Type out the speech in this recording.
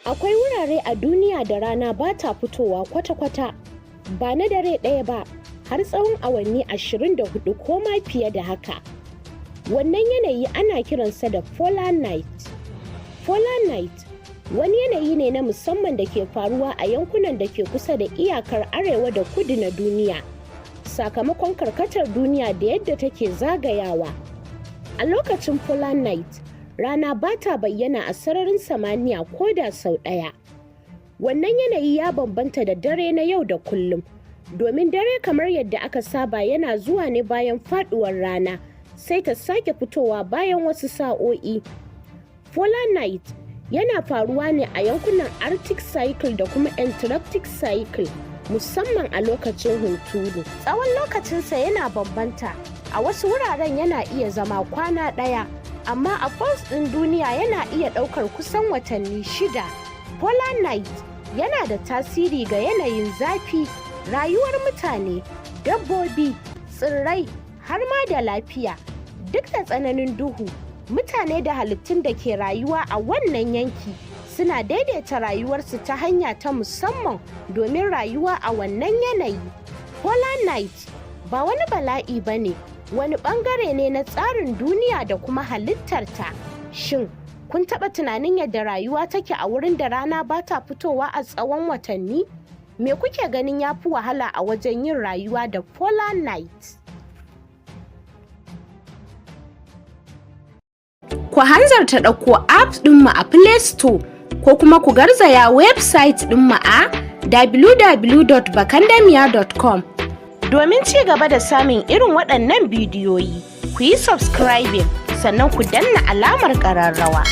Akwai wurare a duniya da rana ba ta fitowa kwata-kwata, ba na dare ɗaya ba, har tsawon awanni 24 ko ma fiye da haka. Wannan yanayi ana kiransa da polar night. Polar night wani yanayi ne na musamman da ke faruwa a yankunan da ke kusa da iyakar Arewa da Kudu na duniya, sakamakon karkatar duniya da yadda take zagayawa. A lokacin polar night, rana ba ta bayyana a sararin samaniya ko da sau ɗaya. Wannan yanayi ya bambanta da dare na yau da kullum, domin dare kamar yadda aka saba yana zuwa ne bayan faɗuwar rana, sai ta sake fitowa bayan wasu sa'o'i. Polar night yana faruwa ne a yankunan Arctic cycle da kuma Antarctic cycle, musamman a lokacin hunturu. Tsawon lokacinsa yana bambanta, a wasu wuraren yana iya zama kwana ɗaya, amma a poles ɗin duniya yana iya ɗaukar kusan watanni 6. Polar night yana da tasiri ga yanayin zafi, rayuwar mutane, dabbobi, tsirrai, har ma da lafiya. Duk da tsananin duhu, mutane da halittun da ke rayuwa a wannan yanki suna daidaita rayuwarsu ta hanya ta musamman domin rayuwa a wannan yanayi. Polar night ba wani bala'i ba ne, wani ɓangare ne na tsarin duniya da kuma halittarta. Shin, kun taɓa tunanin yadda rayuwa take a wurin da rana ba ta fitowa a tsawon watanni? Me kuke ganin ya fi wahala a wajen yin rayuwa da polar night? Ku hanzarta ɗauko apps ɗinmu a Play Store ko kuma ku garzaya website ɗinmu a www.bakandamiya.com. Domin ci gaba da samun irin waɗannan bidiyoyi, ku yi subscribing sannan ku danna alamar ƙararrawa.